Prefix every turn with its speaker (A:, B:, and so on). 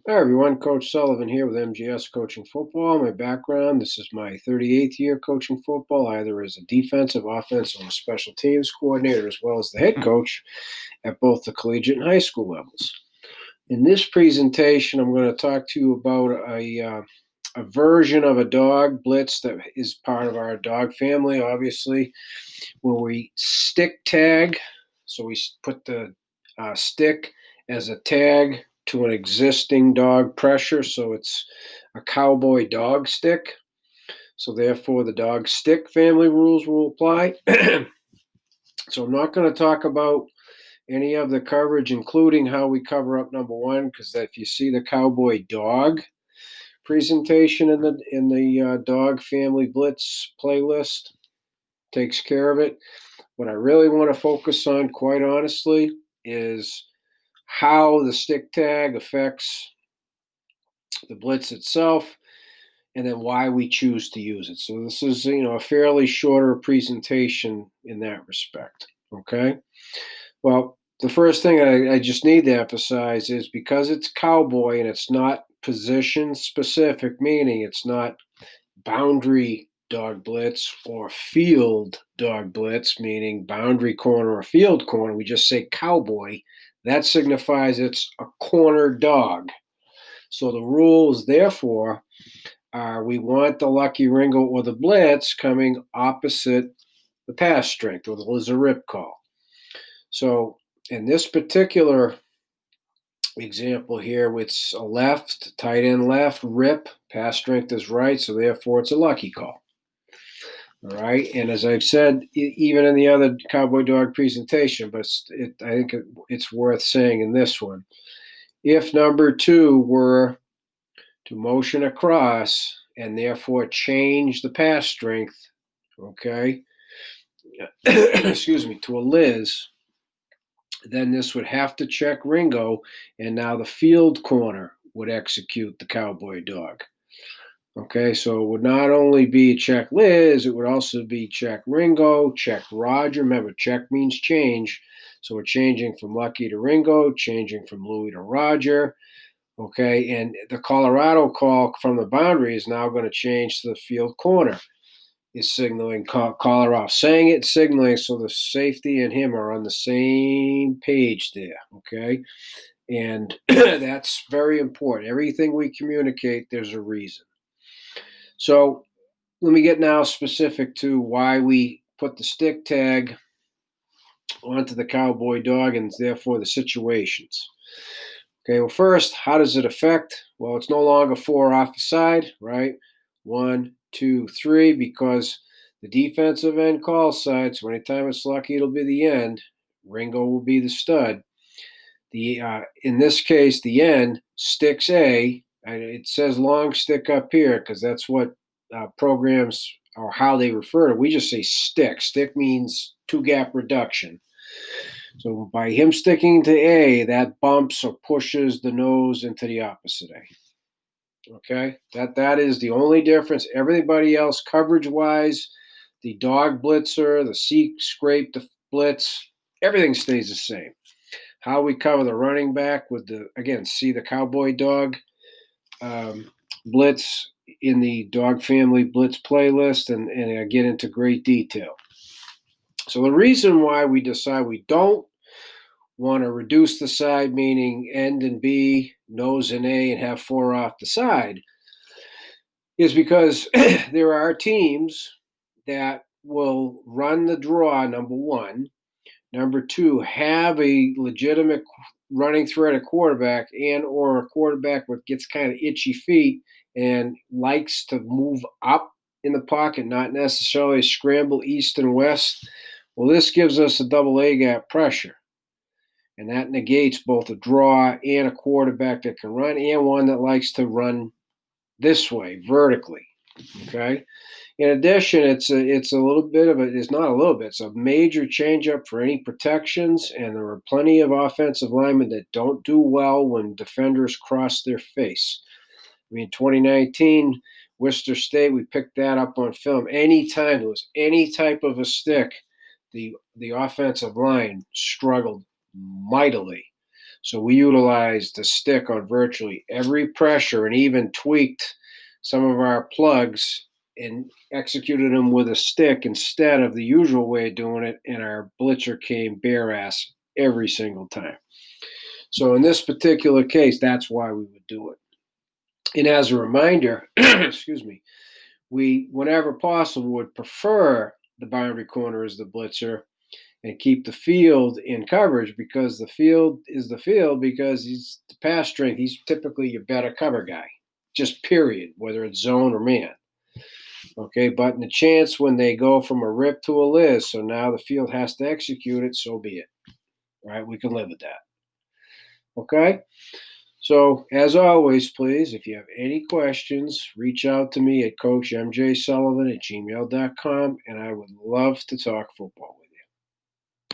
A: Hi everyone, Coach Sullivan here with MGS Coaching Football. My background, this is my 38th year coaching football, either as a defensive, offensive, or special teams coordinator, as well as the head coach at both the collegiate and high school levels. In this presentation, I'm going to talk to you about a version of a dog blitz that is part of our dog family, obviously, where we stick tag. So we put the stick as a tag to an existing dog pressure. So it's a Cowboy Dog stick. So therefore, the dog stick family rules will apply. So I'm not going to talk about any of the coverage, including how we cover up number one, because if you see the Cowboy Dog presentation in the dog family blitz playlist, takes care of it. What I really want to focus on, quite honestly, is how the stick tag affects the blitz itself, and then why we choose to use it. So this is, a fairly shorter presentation in that respect. Okay. Well, the first thing I just need to emphasize is because it's cowboy and it's not position specific, meaning it's not boundary dog blitz or field dog blitz, meaning boundary corner or field corner. We just say cowboy. That signifies it's a corner dog. So the rules, therefore, are we want the lucky Ringo or the blitz coming opposite the pass strength or the lizard rip call. So in this particular example here, it's a left, tight end left, rip, pass strength is right, so therefore it's a lucky call. All right, and as I've said, even in the other Cowboy Dog presentation, but I think it's worth saying in this one. If number two were to motion across and therefore change the pass strength, okay, excuse me, to a Liz, then this would have to check Ringo, and now the field corner would execute the Cowboy Dog. Okay, so it would not only be check Liz, it would also be check Ringo, check Roger. Remember, check means change. So we're changing from Lucky to Ringo, changing from Louie to Roger. Okay, and the Colorado call from the boundary is now going to change to the field corner. Is signaling Colorado, saying it, signaling, so the safety and him are on the same page there. Okay, and that's very important. Everything we communicate, there's a reason. So let me get now specific to why we put the stick tag onto the Cowboy Dog and therefore the situations. Okay, well, first, how does it affect? Well, it's no longer four off the side, right? 1, 2, 3, because the defensive end call side, so anytime it's lucky, it'll be the end. Ringo will be the stud. In this case, the end sticks A, and it says long stick up here because that's what programs or how they refer to it. We just say stick. Stick means two gap reduction. So by him sticking to A, that bumps or pushes the nose into the opposite A. Okay, that is the only difference. Everybody else, coverage wise, the dog blitzer, the seek scrape, the blitz, everything stays the same. How we cover the running back with see the Cowboy Dog blitz in the dog family blitz playlist, and I get into great detail. So the reason why we decide we don't want to reduce the side, meaning end and B, nose and A, and have four off the side, is because there are teams that will run the draw, number one. Number two, have a legitimate running threat at quarterback and or a quarterback that gets kind of itchy feet and likes to move up in the pocket, not necessarily scramble east and west. Well, this gives us a double A gap pressure. And that negates both a draw and a quarterback that can run and one that likes to run this way, vertically. Okay. In addition, it's a little bit of it's not a little bit, it's a major changeup for any protections, and there are plenty of offensive linemen that don't do well when defenders cross their face. I mean, 2019, Worcester State, we picked that up on film. Anytime there was any type of a stick, the offensive line struggled mightily. So we utilized the stick on virtually every pressure and even tweaked some of our plugs and executed them with a stick instead of the usual way of doing it. And our blitzer came bare ass every single time. So in this particular case, that's why we would do it. And as a reminder, excuse me, we, whenever possible, would prefer the boundary corner as the blitzer and keep the field in coverage because the field is the field because he's the pass strength. He's typically your better cover guy, just period, whether it's zone or man. Okay, but in the chance when they go from a rip to a Liz, so now the field has to execute it, so be it. Right? We can live with that. Okay? So, as always, please, if you have any questions, reach out to me at CoachMJSullivan@gmail.com, and I would love to talk football with you.